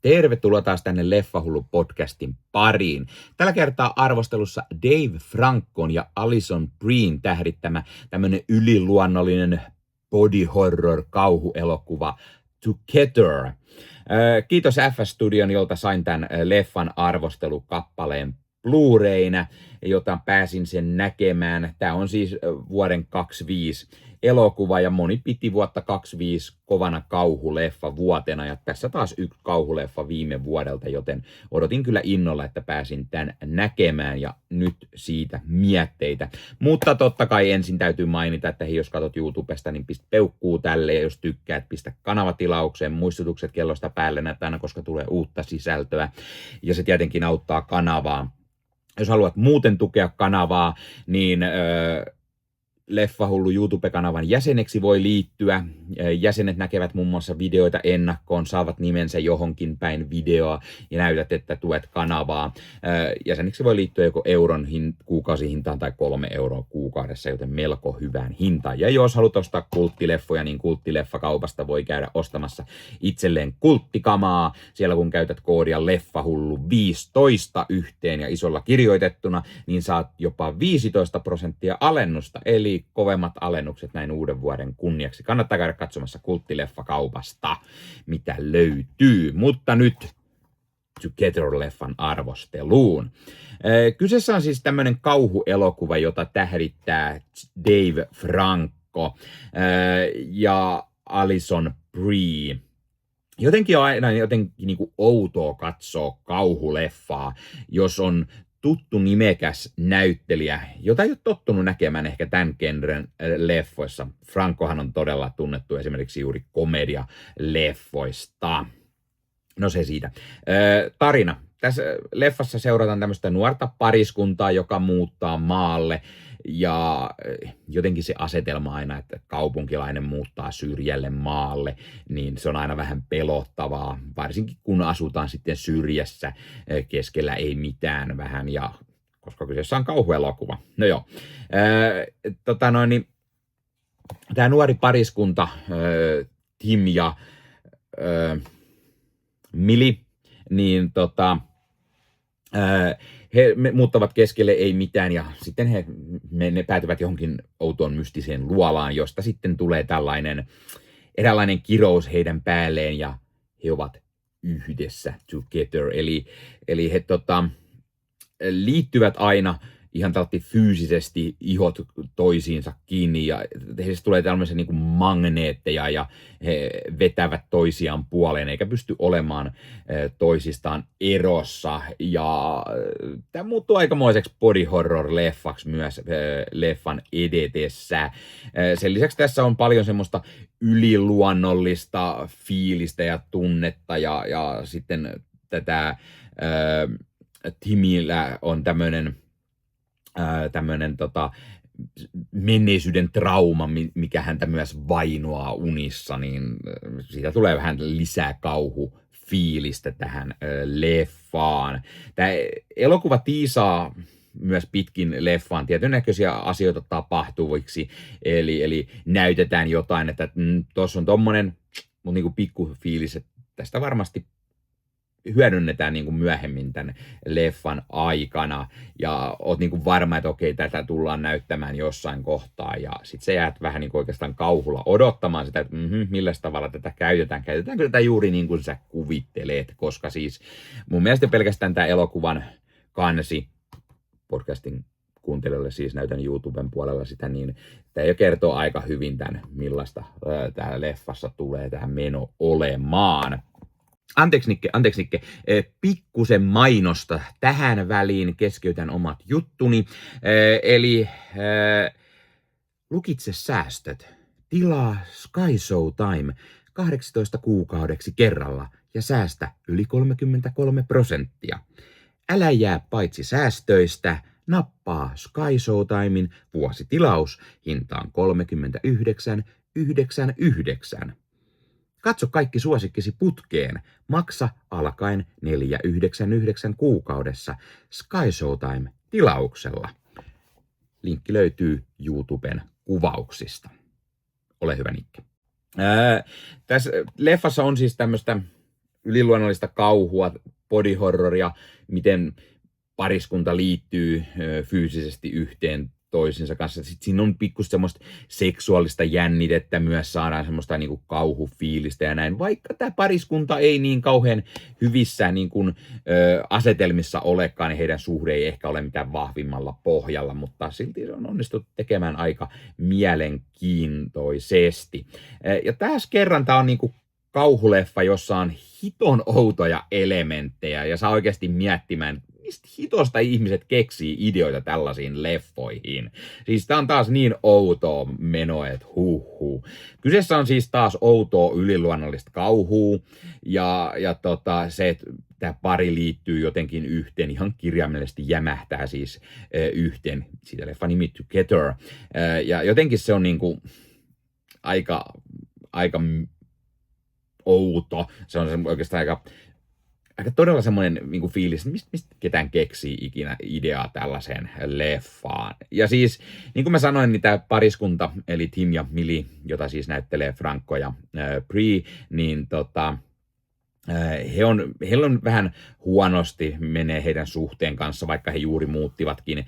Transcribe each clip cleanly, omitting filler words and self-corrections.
tervetuloa taas tänne Leffahullu podcastin pariin. Tällä kertaa arvostelussa Dave Francon ja Alison Breen tähdittämä tämmönen yliluonnollinen body horror kauhuelokuva Together. Kiitos FS-studion, jolta sain tämän leffan arvostelukappaleen Blu-rayna, jota pääsin sen näkemään. Tämä on siis vuoden 2025 elokuva ja moni piti vuotta 2025 kovana kauhuleffa vuotena ja tässä taas yksi kauhuleffa viime vuodelta, joten odotin kyllä innolla, että pääsin tämän näkemään ja nyt siitä mietteitä. Mutta totta kai ensin täytyy mainita, että jos katsot YouTubesta, niin pistä peukkuu tälle ja jos tykkäät, pistä kanavatilaukseen, muistutukset kellosta päälle näitä aina, koska tulee uutta sisältöä ja se tietenkin auttaa kanavaa. Jos haluat muuten tukea kanavaa, niin Leffahullu YouTube-kanavan jäseneksi voi liittyä. Jäsenet näkevät muun muassa videoita ennakkoon, saavat nimensä johonkin päin videoa ja näytät, että tuet kanavaa. Jäseneksi voi liittyä joko euron kuukausihintaan tai 3 euroa kuukaudessa, joten melko hyvään hintaan. Ja jos haluat ostaa kulttileffoja, niin kulttileffakaupasta voi käydä ostamassa itselleen kulttikamaa. Siellä kun käytät koodia Leffahullu15 yhteen ja isolla kirjoitettuna, niin saat jopa 15% alennusta, eli kovemmat alennukset näin uuden vuoden kunniaksi. Kannattaa käydä katsomassa kulttileffakaupasta, mitä löytyy. Mutta nyt Together-leffan arvosteluun. Kyseessä on siis tämmöinen kauhuelokuva, jota tähdittää Dave Franco ja Alison Brie. Jotenkin on aina niin kuin outoa katsoa kauhuleffaa, jos on tuttu nimekäs näyttelijä, jota ei ole tottunut näkemään ehkä tämän genren leffoissa. Francohan on todella tunnettu esimerkiksi juuri komedia-leffoista. No se siitä. Tarina. Tässä leffassa seurataan tämmöistä nuorta pariskuntaa, joka muuttaa maalle. Ja jotenkin se asetelma aina, että kaupunkilainen muuttaa syrjälle maalle, niin se on aina vähän pelottavaa, varsinkin kun asutaan sitten syrjässä, keskellä ei mitään vähän, ja koska kyseessä on kauhuelokuva. No joo, tämä nuori pariskunta, Tim ja Millie, niin he muuttavat keskelle ei mitään ja sitten ne päätyvät johonkin outoon mystiseen luolaan, josta sitten tulee eräänlainen kirous heidän päälleen ja he ovat yhdessä together. Eli he liittyvät aina ihan fyysisesti ihot toisiinsa kiinni ja heistä tulee tällaisia niin kuin magneetteja ja he vetävät toisiaan puoleen eikä pysty olemaan toisistaan erossa ja tämä muuttuu aikamoiseksi body horror leffaksi myös leffan edetessä. Sen lisäksi tässä on paljon semmoista yliluonnollista fiilistä ja tunnetta ja sitten tätä Timillä on tämmöinen menneisyyden trauma, mikä häntä myös vainoaa unissa, niin siitä tulee vähän lisää kauhufiilistä tähän leffaan. Tämä elokuva tiisaa myös pitkin leffaan tietynäköisiä asioita tapahtuviksi, eli näytetään jotain, että tuossa on tommonen, mutta niinku pikkufiilis, että tästä varmasti hyödynnetään niin kuin myöhemmin tämän leffan aikana ja oot niin kuin varma, että okei, tätä tullaan näyttämään jossain kohtaa ja sit sä jäät vähän niin kuin oikeastaan kauhulla odottamaan sitä, että millä tavalla tätä käytetäänkö tätä juuri niin kuin sä kuvittelet, koska siis mun mielestä pelkästään tämä elokuvan kansi, podcastin kuuntelijoille siis näytän YouTuben puolella sitä, niin tämä jo kertoo aika hyvin tämän, millaista täällä leffassa tulee tähän meno olemaan. Anteeksi Nikke, pikkusen mainosta tähän väliin, keskeytän omat juttuni, eli lukitse säästöt, tilaa Sky Showtime 18 kuukaudeksi kerralla ja säästä yli 33%. Älä jää paitsi säästöistä, nappaa Sky Showtimen vuositilaus hintaan 39,99. Katso kaikki suosikkisi putkeen. Maksa alkaen 4,99 kuukaudessa Sky Showtime tilauksella. Linkki löytyy YouTuben kuvauksista. Ole hyvä, Nikke. Tässä leffassa on siis tämmöistä yliluonnollista kauhua, body horroria, miten pariskunta liittyy fyysisesti yhteen toisinsa kanssa. Sitten siinä on pikkuista semmoista seksuaalista jännitettä myös, saadaan semmoista niin kuin kauhufiilistä ja näin. Vaikka tämä pariskunta ei niin kauhean hyvissä niin kuin, asetelmissa olekaan, niin heidän suhde ei ehkä ole mitään vahvimmalla pohjalla, mutta silti se on onnistuttu tekemään aika mielenkiintoisesti. Ja taas kerran tämä on niin kuin kauhuleffa, jossa on hiton outoja elementtejä ja saa oikeasti miettimään, mistä hitosta ihmiset keksii ideoita tällaisiin leffoihin. Siis tää on taas niin outoa menoa, että huuhuu. Kyseessä on siis taas outoa yliluonnollista kauhua ja se, että tämä pari liittyy jotenkin yhteen, ihan kirjaimellisesti jämähtää siis yhteen. Siitä leffa nimi Together. Ja jotenkin se on niinku aika outo. Se on oikeastaan aika todella semmoinen niin fiilis, että mistä ketään keksii ikinä ideaa tällaiseen leffaan. Ja siis, niin kuin mä sanoin, niin tämä pariskunta, eli Tim ja Millie, jota siis näyttelee Franco ja Brie, niin heillä on vähän huonosti menee heidän suhteen kanssa, vaikka he juuri muuttivatkin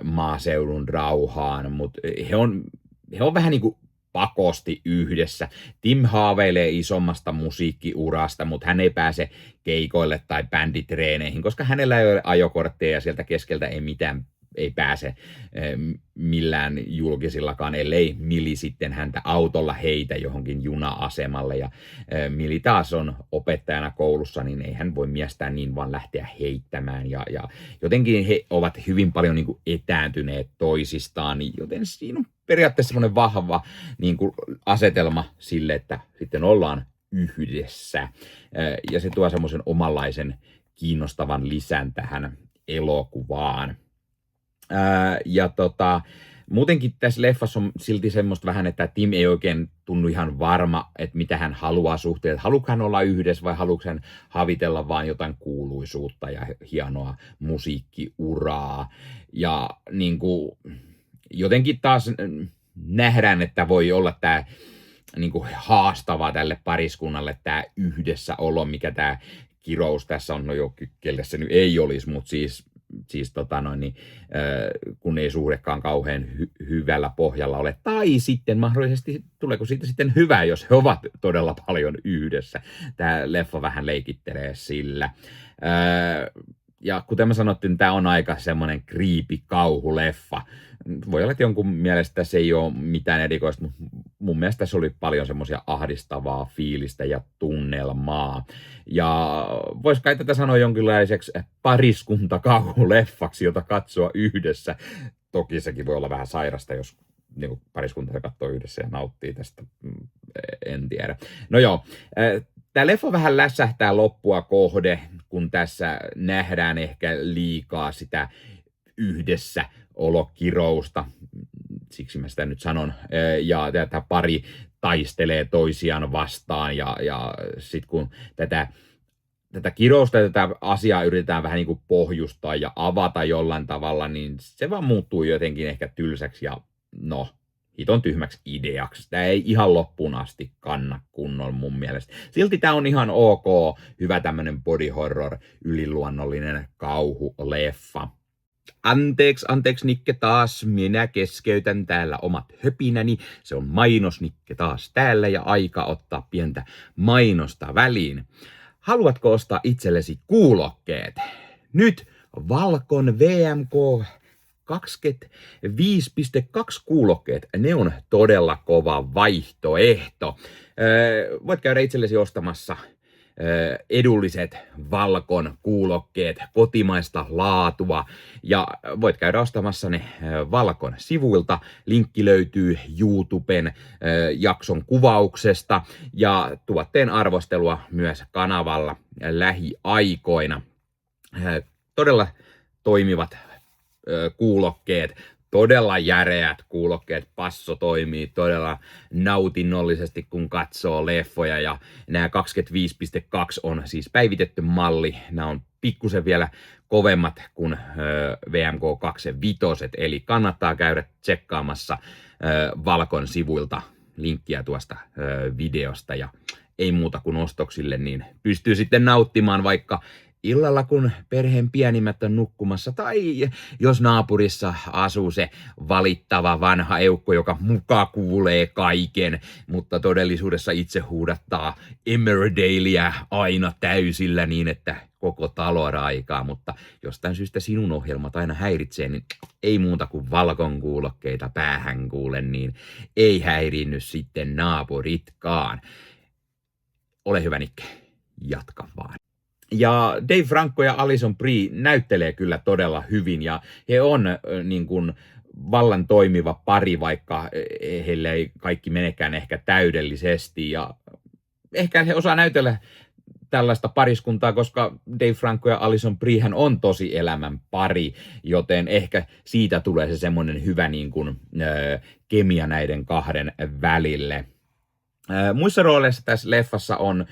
maaseudun rauhaan, mutta he on vähän niin kuin pakosti yhdessä. Tim haaveilee isommasta musiikkiurasta, mutta hän ei pääse keikoille tai bänditreeneihin, koska hänellä ei ole ajokortteja ja sieltä keskeltä ei pääse millään julkisillakaan, ellei Millie sitten häntä autolla heitä johonkin juna-asemalle. Ja Millie taas on opettajana koulussa, niin ei hän voi miestään niin vaan lähteä heittämään. Ja jotenkin he ovat hyvin paljon niin kuin etääntyneet toisistaan, joten siinä on periaatteessa semmoinen vahva niin kuin asetelma sille, että sitten ollaan yhdessä. Ja se tuo semmoisen omanlaisen kiinnostavan lisän tähän elokuvaan. Muutenkin tässä leffassa on silti semmoista vähän, että Tim ei oikein tunnu ihan varma, että mitä hän haluaa suhteen. Haluatko hän olla yhdessä vai haluatko hän havitella vaan jotain kuuluisuutta ja hienoa musiikkiuraa. Ja niin kuin, jotenkin taas nähdään, että voi olla tämä niin kuin haastavaa tälle pariskunnalle tämä yhdessäolo, mikä tämä kirous tässä on, no jo kelle se nyt ei olisi, mutta siis kun ei suhdekaan kauhean hyvällä pohjalla ole. Tai sitten mahdollisesti tuleeko siitä sitten hyvä, jos he ovat todella paljon yhdessä. Tämä leffa vähän leikittelee sillä. Ja kuten mä sanottiin, tämä on aika semmoinen creepy-kauhuleffa. Voi olla, että jonkun mielestä se ei ole mitään erikoista, mutta mun mielestä tässä oli paljon semmoisia ahdistavaa fiilistä ja tunnelmaa. Ja vois kai tätä sanoa jonkinlaiseksi pariskuntakauhuleffaksi, jota katsoa yhdessä. Toki sekin voi olla vähän sairasta, jos niin pariskunta katsoo yhdessä ja nauttii tästä, en tiedä. No joo, tämä leffa vähän lässähtää loppua kohde, kun tässä nähdään ehkä liikaa sitä yhdessä olokirousta, siksi mä sitä nyt sanon, ja tämä pari taistelee toisiaan vastaan, ja sitten kun tätä kirousta ja tätä asiaa yritetään vähän niin kuin pohjustaa ja avata jollain tavalla, niin se vaan muuttuu jotenkin ehkä tylsäksi ja hiton tyhmäksi ideaksi. Tämä ei ihan loppuun asti kanna kunnolla mun mielestä. Silti tämä on ihan ok, hyvä tämmönen body horror, yliluonnollinen kauhuleffa. Anteeksi Nikke taas, minä keskeytän täällä omat höpinäni. Se on mainosnikke taas täällä ja aika ottaa pientä mainosta väliin. Haluatko ostaa itsellesi kuulokkeet? Nyt Valkon VMK 25.2 kuulokkeet, ne on todella kova vaihtoehto. Voit käydä itsellesi ostamassa edulliset Valkon kuulokkeet, kotimaista laatua, ja voit käydä ostamassa ne Valkon sivuilta. Linkki löytyy YouTuben jakson kuvauksesta ja tuotteen arvostelua myös kanavalla lähiaikoina. Todella toimivat kuulokkeet, todella järeät kuulokkeet, passo toimii todella nautinnollisesti, kun katsoo leffoja, ja nämä 25.2 on siis päivitetty malli. Nämä on pikkusen vielä kovemmat kuin VMK 25, eli kannattaa käydä tsekkaamassa Valkon sivuilta linkkiä tuosta videosta, ja ei muuta kuin ostoksille, niin pystyy sitten nauttimaan vaikka illalla, kun perheen pienimmät on nukkumassa, tai jos naapurissa asuu se valittava vanha eukko, joka muka kuulee kaiken, mutta todellisuudessa itse huudattaa Emmerdalea aina täysillä niin, että koko talo raikaa, mutta jostain syystä sinun ohjelmat aina häiritsee, niin ei muuta kuin valkonkuulokkeita päähän kuule, niin ei häirinny sitten naapuritkaan. Ole hyvä, Nikke, jatka vaan. Ja Dave Franco ja Alison Brie näyttelee kyllä todella hyvin ja he on niin kuin vallan toimiva pari, vaikka heille ei kaikki menekään ehkä täydellisesti ja ehkä he osaa näytellä tällaista pariskuntaa, koska Dave Franco ja Alison Briehän on tosi elämän pari, joten ehkä siitä tulee se semmoinen hyvä niin kuin, kemia näiden kahden välille. Muissa rooleissa tässä leffassa on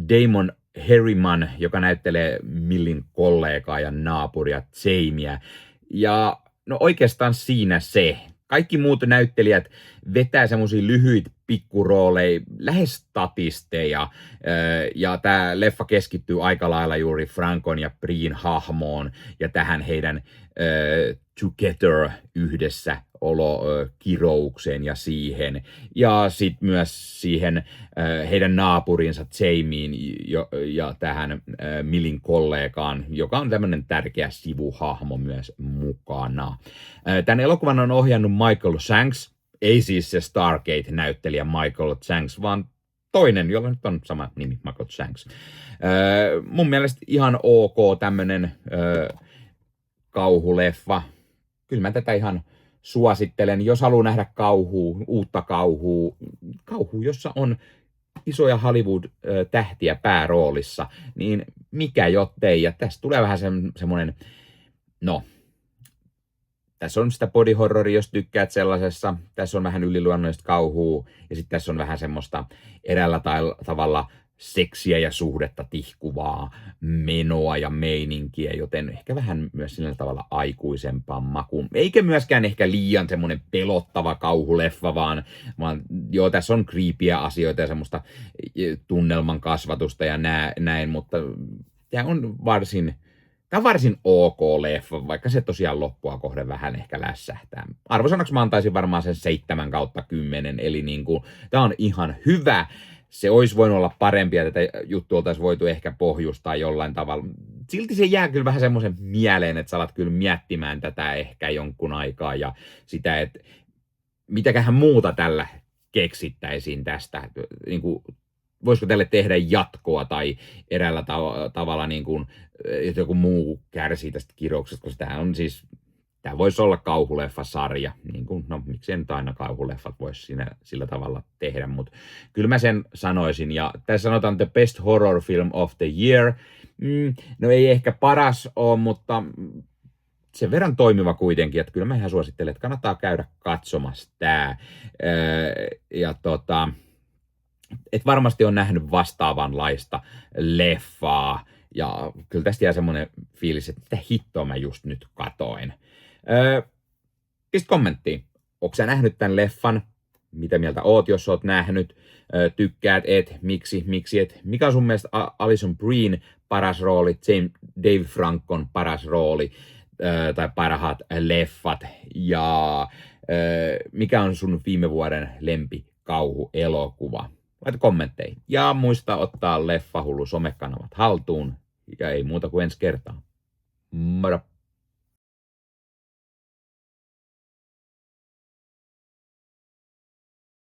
Damon Herriman, joka näyttelee Millin kollegaa ja naapuria Jamieä. Ja no oikeastaan siinä se. Kaikki muut näyttelijät vetää semmosia lyhyitä pikkurooleja, lähes statisteja. Ja tämä leffa keskittyy aika lailla juuri Francon ja Brien hahmoon ja tähän heidän together yhdessä kiroukseen ja siihen. Ja sitten myös siihen heidän naapurinsa Jamieen ja tähän Millin kollegaan, joka on tämmöinen tärkeä sivuhahmo myös mukana. Tämän elokuvan on ohjannut Michael Shanks, ei siis se Stargate-näyttelijä Michael Shanks, vaan toinen, jolla nyt on sama nimi, Michael Shanks. Mun mielestä ihan ok tämmönen kauhuleffa. Kyllä mä tätä ihan suosittelen, jos haluaa nähdä uutta kauhua, jossa on isoja Hollywood-tähtiä pääroolissa, niin mikä jottei. Ja tässä tulee vähän semmoinen, no, tässä on sitä body horroria, jos tykkäät sellaisessa, tässä on vähän yliluonnollista kauhua, ja sitten tässä on vähän semmoista eräällä tavalla seksiä ja suhdetta tihkuvaa menoa ja meininkiä, joten ehkä vähän myös sillä tavalla aikuisempaa makuun. Eikä myöskään ehkä liian semmoinen pelottava kauhuleffa, vaan joo, tässä on creepyä asioita ja semmoista tunnelman kasvatusta ja näin, mutta tämä on varsin ok leffa, vaikka se tosiaan loppua kohden vähän ehkä lässähtää. Arvosanaksi mä antaisin varmaan sen 7/10, eli niin kuin, tämä on ihan hyvä. Se olisi voinut olla parempi ja tätä juttua oltaisiin voitu ehkä pohjustaa jollain tavalla. Silti se jää kyllä vähän semmoisen mieleen, että sä alat kyllä miettimään tätä ehkä jonkun aikaa ja sitä, että mitäköhän muuta tällä keksittäisiin tästä. Niin kuin, voisiko tälle tehdä jatkoa tai eräällä tavalla niin kuin, että joku muu kärsii tästä kirouksesta, koska tämä voisi olla kauhuleffasarja, niin kuin, no miksei nyt aina kauhuleffat voisi sillä tavalla tehdä, mutta kyllä mä sen sanoisin. Ja tässä sanotaan the best horror film of the year. No ei ehkä paras ole, mutta sen verran toimiva kuitenkin, että kyllä mä ihan suosittelen, että kannattaa käydä katsomassa tää. Ja et varmasti on nähnyt vastaavanlaista leffaa, ja kyllä tästä jää semmoinen fiilis, että mitä hittoa mä just nyt katoin. Pistä kommenttiin. Ootko sä nähnyt tämän leffan? Mitä mieltä oot, jos oot nähnyt? Tykkäät, miksi et? Mikä on sun mielestä Alison Brien paras rooli, Dave Francon paras rooli tai parhaat leffat? Ja mikä on sun viime vuoden lempikauhuelokuva? Laita kommentteihin. Ja muista ottaa Leffahullu somekanavat haltuun. Ja ei muuta kuin ensi kertaa. Moro!